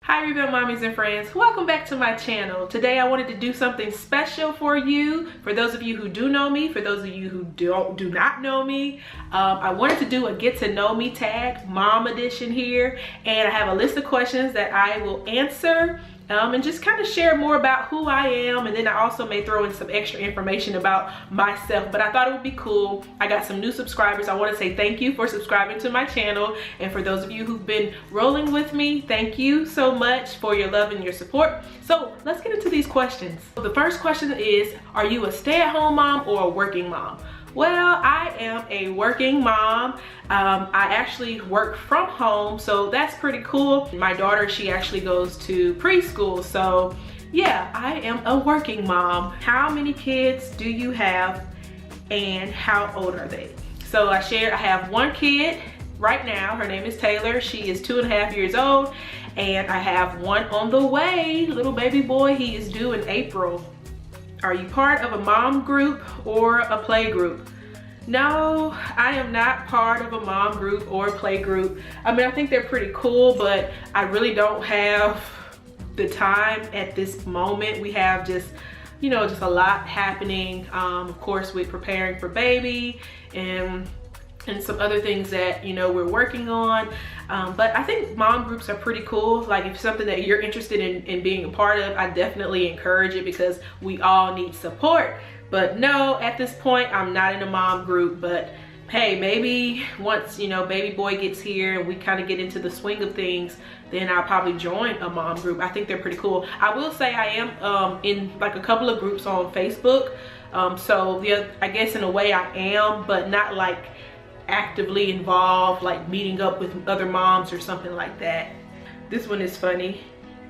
Hi Rebuild Mommies and friends, welcome back to my channel. Today I wanted to do something special for you. For those of you who do know me, for those of you who do not know me, I wanted to do a get to know me tag, mom edition here. And I have a list of questions that I will answer and just kind of share more about who I am, and then I also may throw in some extra information about myself. But I thought it would be cool. I got some new subscribers. I want to say thank you for subscribing to my channel, and for those of you who've been rolling with me, thank you so much for your love and your support. So let's get into these questions. The first question is, are you a stay-at-home mom or a working mom? Well, I am a working mom. I actually work from home, so that's pretty cool. My daughter, she actually goes to preschool, so yeah, I am a working mom. How many kids do you have and how old are they? So I have one kid right now. Her name is Taylor. She is 2.5 years old, and I have one on the way, little baby boy. He is due in April. Are you part of a mom group or a play group? No, I am not part of a mom group or a play group. I mean, I think they're pretty cool, but I really don't have the time at this moment. We have just a lot happening. Of course, we're preparing for baby and some other things that we're working on, but I think mom groups are pretty cool. Like, if something that you're interested in being a part of, I definitely encourage it because we all need support. But no, at this point I'm not in a mom group, but hey, maybe once baby boy gets here and we kind of get into the swing of things, then I'll probably join a mom group. I think they're pretty cool. I will say I am in like a couple of groups on Facebook, so yeah, I guess in a way I am, but not like actively involved, like meeting up with other moms or something like that. This one is funny.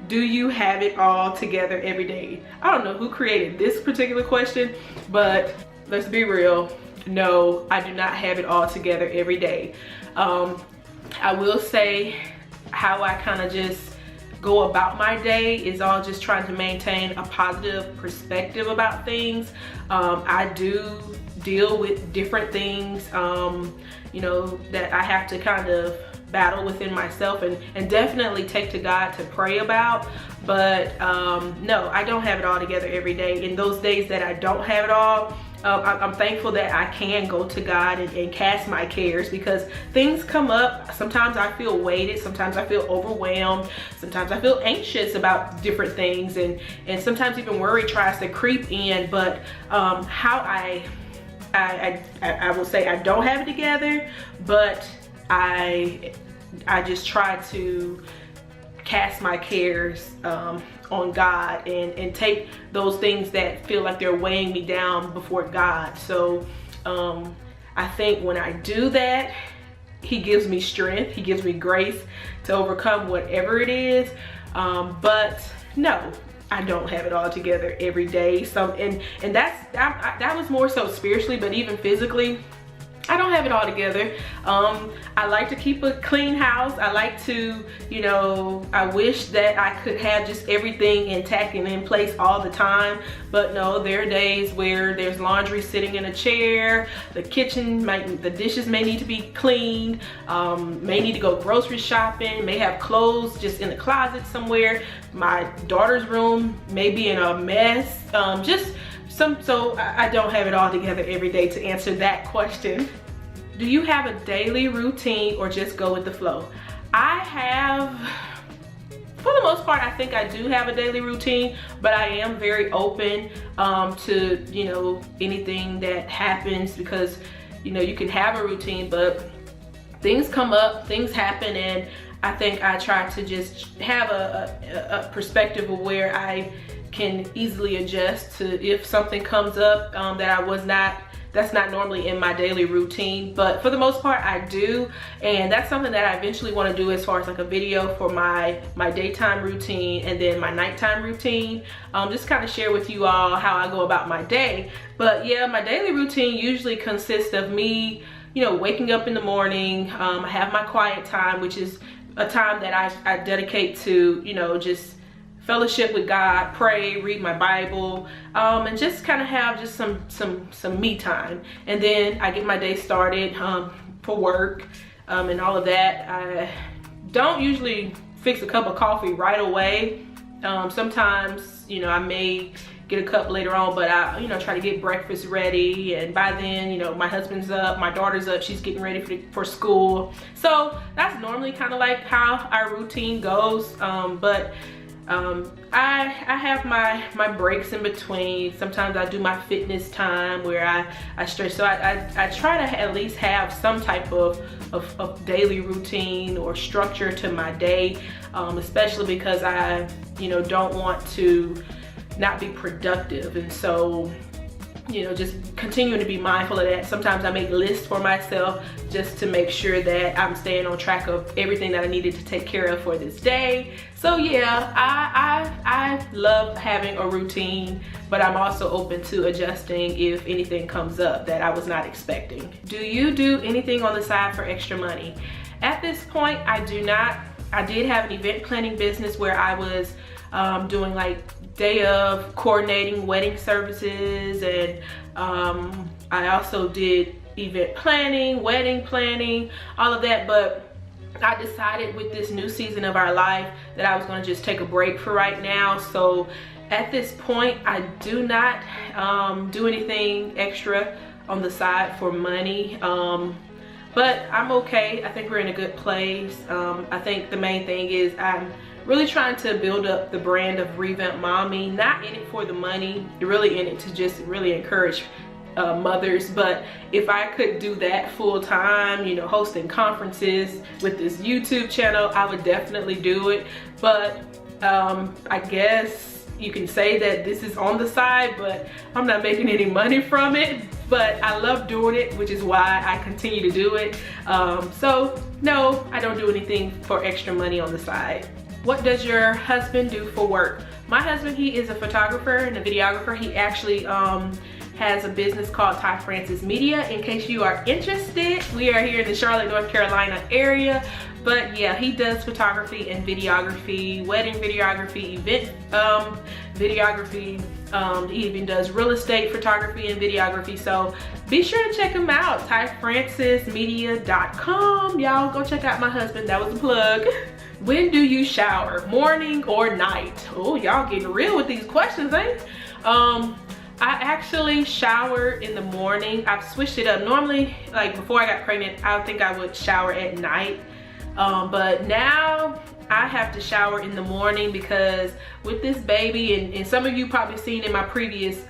Do you have it all together every day? I don't know who created this particular question, but let's be real. No, I do not have it all together every day. I will say how I kind of just go about my day is all just trying to maintain a positive perspective about things. I do deal with different things that I have to kind of battle within myself and definitely take to God to pray about. But no, I don't have it all together every day. In those days that I don't have it all, I'm thankful that I can go to God and cast my cares, because things come up. Sometimes I feel weighted, sometimes I feel overwhelmed, sometimes I feel anxious about different things, and sometimes even worry tries to creep in. But how I will say I don't have it together, but I just try to cast my cares on God and take those things that feel like they're weighing me down before God. So I think when I do that, He gives me strength, He gives me grace to overcome whatever it is. But no, I don't have it all together every day. So and that was more so spiritually, but even physically, I don't have it all together. I like to keep a clean house. I like to, I wish that I could have just everything intact and in place all the time. But no, there are days where there's laundry sitting in a chair. The kitchen, the dishes may need to be cleaned. May need to go grocery shopping. May have clothes just in the closet somewhere. My daughter's room may be in a mess. So I don't have it all together every day to answer that question. Do you have a daily routine or just go with the flow? I have, for the most part, I think I do have a daily routine, but I am very open to, anything that happens, because, you can have a routine, but things come up, things happen, and I think I try to just have a perspective of where I can easily adjust to if something comes up that's not normally in my daily routine. But for the most part I do, and that's something that I eventually want to do as far as like a video for my daytime routine and then my nighttime routine. Just kind of share with you all how I go about my day. But yeah, my daily routine usually consists of me waking up in the morning. I have my quiet time, which is a time that I dedicate to just fellowship with God, pray, read my Bible, and just kind of have just some me time. And then I get my day started for work and all of that. I don't usually fix a cup of coffee right away. Sometimes, you know, I may get a cup later on, but I, you know, try to get breakfast ready, and by then, you know, my husband's up, my daughter's up, she's getting ready for school. So that's normally kind of like how our routine goes. I have my breaks in between. Sometimes I do my fitness time where I stretch. So I try to at least have some type of daily routine or structure to my day, especially because I, you know, don't want to not be productive. And so, you know, just continuing to be mindful of that. Sometimes I make lists for myself just to make sure that I'm staying on track of everything that I needed to take care of for this day. So yeah, I love having a routine, but I'm also open to adjusting if anything comes up that I was not expecting. Do you do anything on the side for extra money? At this point, I do not. I did have an event planning business where I was doing like day of coordinating wedding services, and I also did event planning, wedding planning, all of that. But I decided with this new season of our life that I was going to just take a break for right now. So at this point, I do not do anything extra on the side for money. But I'm okay. I think we're in a good place. I think the main thing is I'm really trying to build up the brand of Revamped Mommy, not in it for the money, really in it to just really encourage mothers. But if I could do that full time, you know, hosting conferences with this YouTube channel, I would definitely do it. But I guess you can say that this is on the side, but I'm not making any money from it. But I love doing it, which is why I continue to do it. So no, I don't do anything for extra money on the side. What does your husband do for work? My husband, he is a photographer and a videographer. He actually has a business called Ty Francis Media. In case you are interested, we are here in the Charlotte, North Carolina area. But yeah, he does photography and videography, wedding videography, event videography. He even does real estate photography and videography. So be sure to check him out, tyfrancismedia.com. Y'all go check out my husband. That was a plug. When do you shower, morning or night? Oh, y'all getting real with these questions, ain't? I actually shower in the morning. I've switched it up. Normally, like before I got pregnant, I think I would shower at night. But now I have to shower in the morning because with this baby, and some of you probably seen in my previous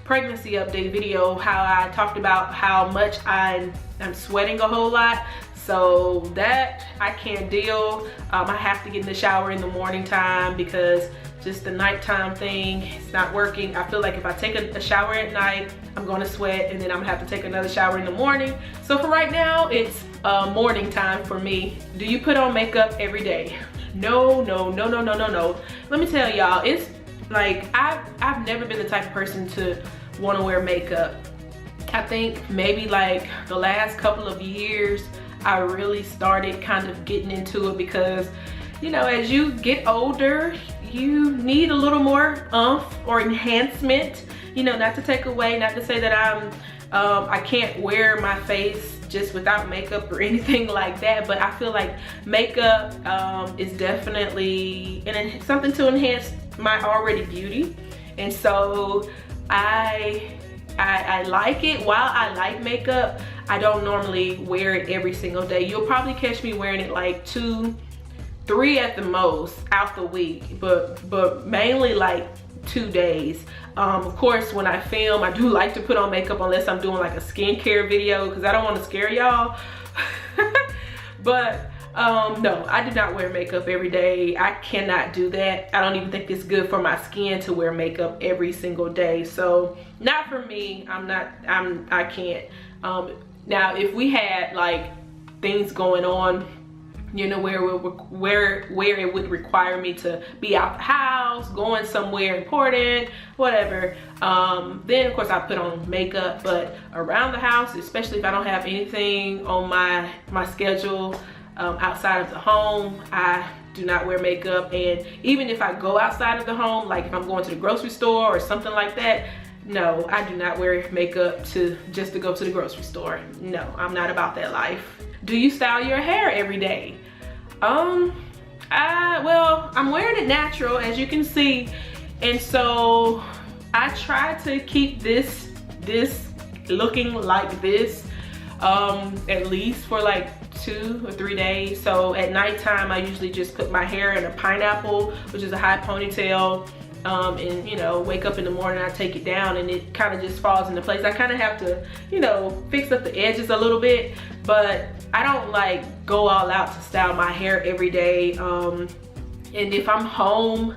pregnancy update video how I talked about how much I'm sweating a whole lot. So that I can't deal. I have to get in the shower in the morning time because just the nighttime thing, it's not working. I feel like if I take a shower at night, I'm gonna sweat, and then I'm gonna have to take another shower in the morning. So for right now, it's morning time for me. Do you put on makeup every day? No. Let me tell y'all, it's like I've never been the type of person to want to wear makeup. I think maybe like the last couple of years I really started kind of getting into it because, you know, as you get older, you need a little more oomph or enhancement. You know, not to take away, not to say that I can't wear my face just without makeup or anything like that, but I feel like makeup is definitely something to enhance my already beauty. And so I like it. While I like makeup, I don't normally wear it every single day. You'll probably catch me wearing it like 2, 3 at the most out the week, but mainly like 2 days. Of course, when I film, I do like to put on makeup unless I'm doing like a skincare video because I don't want to scare y'all. But no, I do not wear makeup every day. I cannot do that. I don't even think it's good for my skin to wear makeup every single day. So not for me. I can't. Now, if we had like things going on, you know, where it would require me to be out the house, going somewhere important, whatever, then of course I put on makeup. But around the house, especially if I don't have anything on my schedule outside of the home, I do not wear makeup. And even if I go outside of the home, like if I'm going to the grocery store or something like that, no, I do not wear makeup just to go to the grocery store. No, I'm not about that life. Do you style your hair every day? Well, I'm wearing it natural, as you can see, and so I try to keep this looking like this at least for like 2 or 3 days. So at nighttime, I usually just put my hair in a pineapple, which is a high ponytail, and you know, wake up in the morning, I take it down and it kind of just falls into place. I kind of have to, you know, fix up the edges a little bit, but I don't like go all out to style my hair every day. And if I'm home,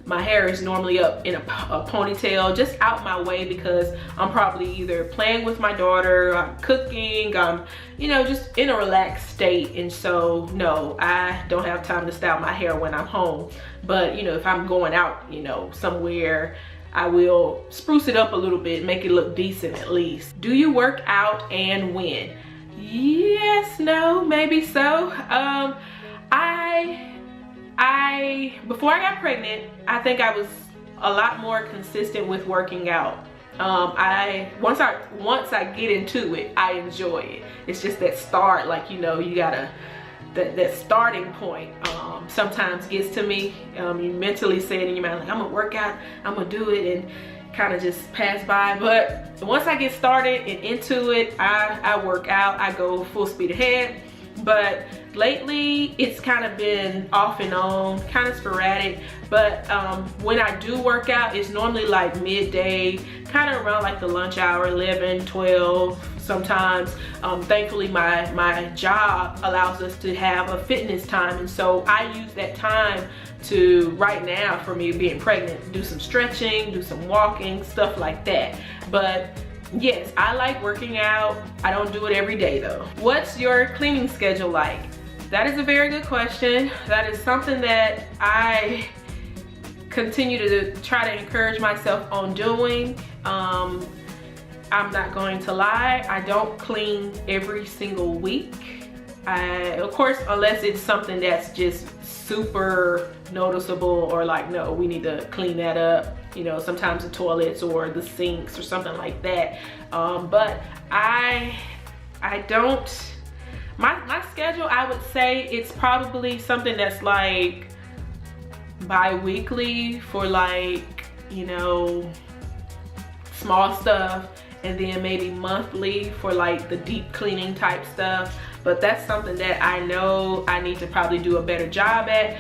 my hair is normally up in a ponytail, just out my way, because I'm probably either playing with my daughter, I'm cooking, I'm, you know, just in a relaxed state. And so no, I don't have time to style my hair when I'm home. But you know, if I'm going out, you know, somewhere, I will spruce it up a little bit, make it look decent at least. Do you work out, and when? Yes, no, maybe so. Before I got pregnant, I think I was a lot more consistent with working out. Once I get into it, I enjoy it. It's just that start, like, you know, you gotta, that starting point sometimes gets to me. You mentally say it in your mind, like, I'm gonna work out, I'm gonna do it, and kind of just pass by. But once I get started and into it, I work out, I go full speed ahead. But lately it's kind of been off and on, kind of sporadic. But when I do work out, it's normally like midday, kind of around like the lunch hour, 11, 12 sometimes. Thankfully my job allows us to have a fitness time, and so I use that time to, right now for me being pregnant, do some stretching, do some walking, stuff like that. But yes, I like working out. I don't do it every day though. What's your cleaning schedule like? That is a very good question. That is something that I continue to try to encourage myself on doing. I'm not going to lie, I don't clean every single week. Of course, unless it's something that's just super noticeable, or like, no, we need to clean that up. You know, sometimes the toilets or the sinks or something like that. But I don't, my schedule, I would say it's probably something that's like bi-weekly for, like, you know, small stuff, and then maybe monthly for like the deep cleaning type stuff. But that's something that I know I need to probably do a better job at.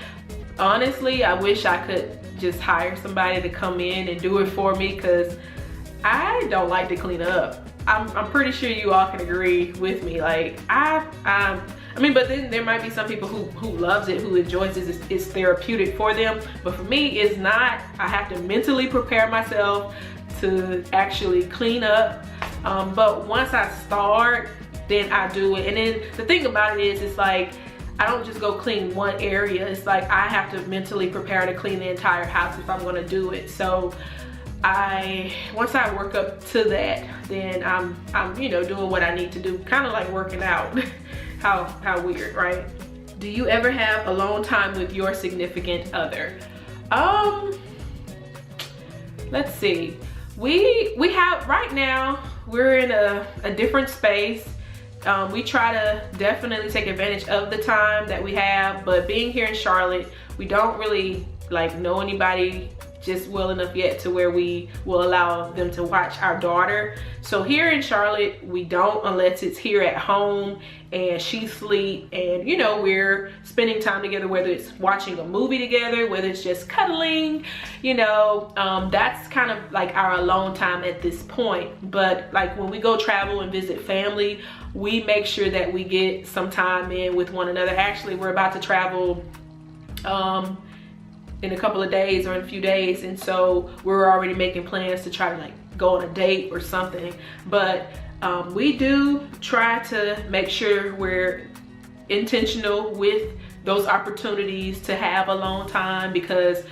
Honestly, I wish I could just hire somebody to come in and do it for me, because I don't like to clean up. I'm pretty sure you all can agree with me. Like, I mean, but then there might be some people who loves it, who enjoys it, it's therapeutic for them. But for me, it's not. I have to mentally prepare myself to actually clean up. But once I start, then I do it. And then the thing about it is, it's like, I don't just go clean one area. It's like I have to mentally prepare to clean the entire house if I'm gonna do it. So once I work up to that, then I'm you know, doing what I need to do, kind of like working out. how weird, right? Do you ever have alone time with your significant other? Let's see. We have, right now, we're in a different space. We try to definitely take advantage of the time that we have, but being here in Charlotte, we don't really like know anybody just well enough yet to where we will allow them to watch our daughter. So here in Charlotte, we don't, unless it's here at home and she sleep and, you know, we're spending time together, whether it's watching a movie together, whether it's just cuddling, you know, that's kind of like our alone time at this point. But like when we go travel and visit family, we make sure that we get some time in with one another. Actually, we're about to travel in a couple of days or in a few days, and so we're already making plans to try to like go on a date or something. But we do try to make sure we're intentional with those opportunities to have alone time, because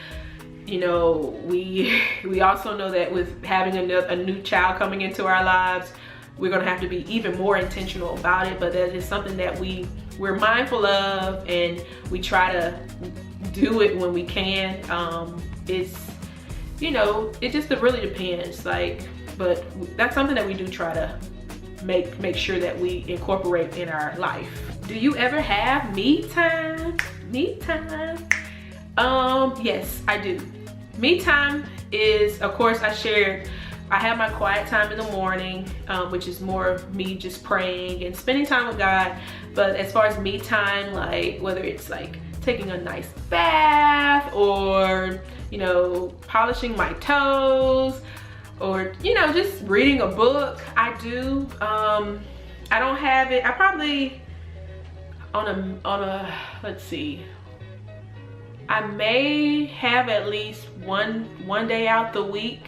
you know, we also know that with having a new child coming into our lives, we're gonna have to be even more intentional about it. But that is something that we're mindful of, and we try to do it when we can. It's, you know, it just really depends, like, but that's something that we do try to make sure that we incorporate in our life. Do you ever have me time? Me time. Yes, I do. Me time is, of course, I have my quiet time in the morning, which is more of me just praying and spending time with God. But as far as me time, like whether it's like taking a nice bath or, you know, polishing my toes or, you know, just reading a book, I do. I don't have it. I probably on a let's see, I may have at least one day out the week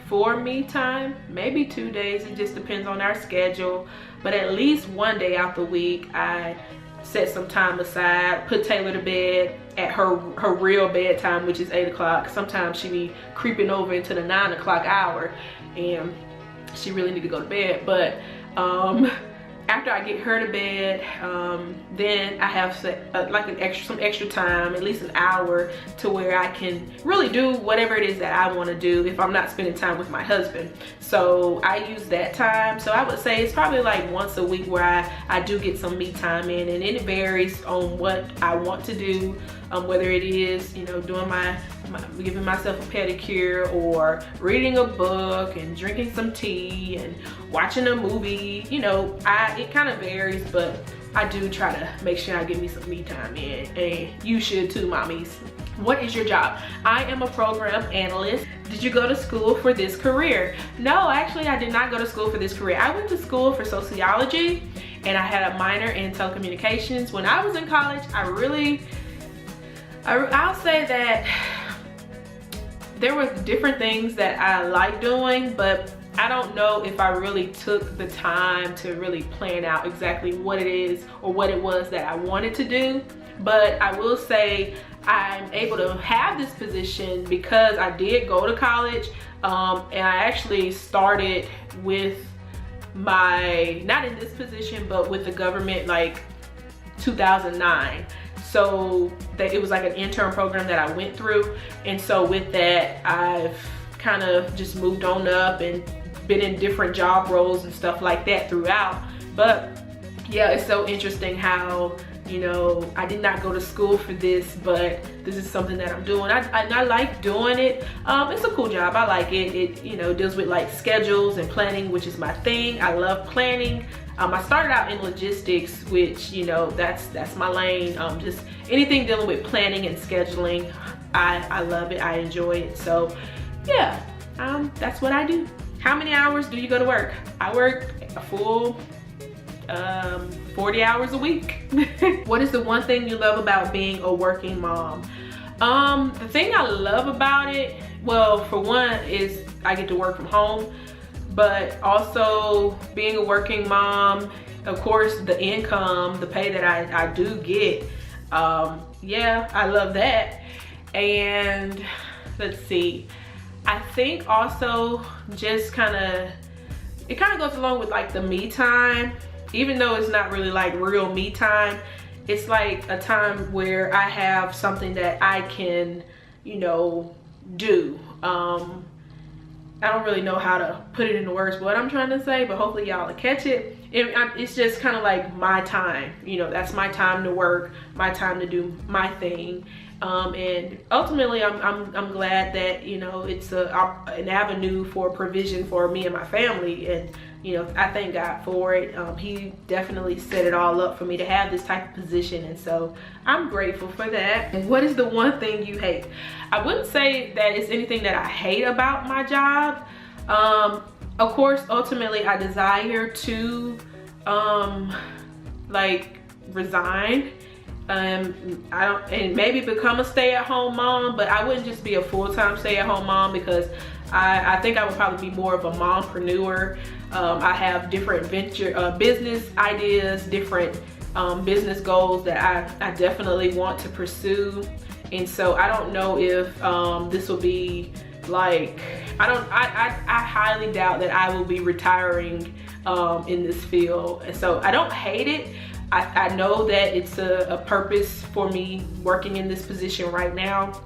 for me time, maybe 2 days. It just depends on our schedule, but at least one day out the week I set some time aside, put Taylor to bed at her real bedtime, which is 8 o'clock. Sometimes she be creeping over into the 9 o'clock hour and she really need to go to bed. But after I get her to bed, then I have some extra time, at least an hour, to where I can really do whatever it is that I want to do if I'm not spending time with my husband. So I use that time. So I would say it's probably like once a week where I do get some me time in, and it varies on what I want to do, whether it is, you know, doing giving myself a pedicure or reading a book and drinking some tea and watching a movie. You know, it kind of varies, but I do try to make sure I get me some me time in, and you should too, mommies. What is your job? I am a program analyst. Did you go to school for this career? No, actually I did not go to school for this career. I went to school for sociology and I had a minor in telecommunications. When I was in college, I'll say that there were different things that I like doing, but I don't know if I really took the time to really plan out exactly what it is or what it was that I wanted to do. But I will say I'm able to have this position because I did go to college, and I actually started with not in this position, but with the government like 2009. So that it was like an intern program that I went through, and so with that I've kind of just moved on up and been in different job roles and stuff like that throughout. But yeah, it's so interesting how, you know, I did not go to school for this, but this is something that I'm doing. I like doing it. It's a cool job. I like it. It, you know, deals with like schedules and planning, which is my thing. I love planning. I started out in logistics, which, you know, that's my lane. Just anything dealing with planning and scheduling, I love it. I enjoy it. So yeah, that's what I do. How many hours do you go to work? I work a full 40 hours a week. What is the one thing you love about being a working mom? The thing I love about it, well, for one, is I get to work from home, but also being a working mom, of course, the income, the pay that I do get, yeah, I love that. And let's see, I think also just it kind of goes along with like the me time. Even though it's not really like real me time, it's like a time where I have something that I can, you know, do. I don't really know how to put it into words what I'm trying to say, but hopefully y'all will catch it. It's just kind of like my time, you know, that's my time to work, my time to do my thing. And ultimately I'm glad that, you know, it's an avenue for provision for me and my family, and you know, I thank God for it. He definitely set it all up for me to have this type of position, and so I'm grateful for that. And what is the one thing you hate? I wouldn't say that it's anything that I hate about my job. Of course, ultimately I desire to like resign, and maybe become a stay-at-home mom, but I wouldn't just be a full-time stay-at-home mom, because I think I would probably be more of a mompreneur. I have different business ideas, different business goals that I definitely want to pursue, and so I don't know if this will be like, I highly doubt that I will be retiring in this field, and so I don't hate it. I know that it's a purpose for me working in this position right now,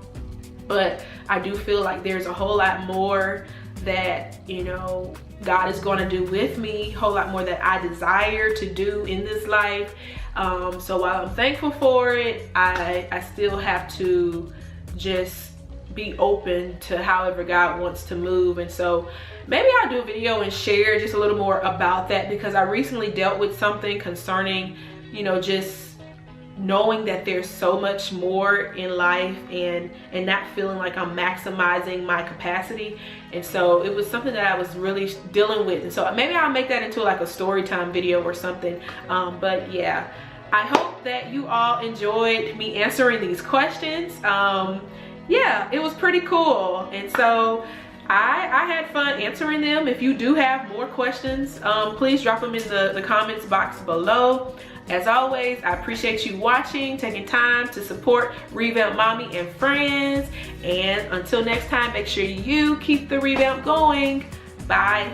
but I do feel like there's a whole lot more that, you know, God is going to do with me, a whole lot more that I desire to do in this life. So while I'm thankful for it, I still have to just be open to however God wants to move. And so maybe I'll do a video and share just a little more about that, because I recently dealt with something concerning, you know, just knowing that there's so much more in life and not feeling like I'm maximizing my capacity. And so it was something that I was really dealing with. And so maybe I'll make that into like a story time video or something. But yeah, I hope that you all enjoyed me answering these questions. Yeah, it was pretty cool. And so I had fun answering them. If you do have more questions, please drop them in the comments box below. As always, I appreciate you watching, taking time to support Revamp Mommy and Friends. And until next time, make sure you keep the revamp going. Bye.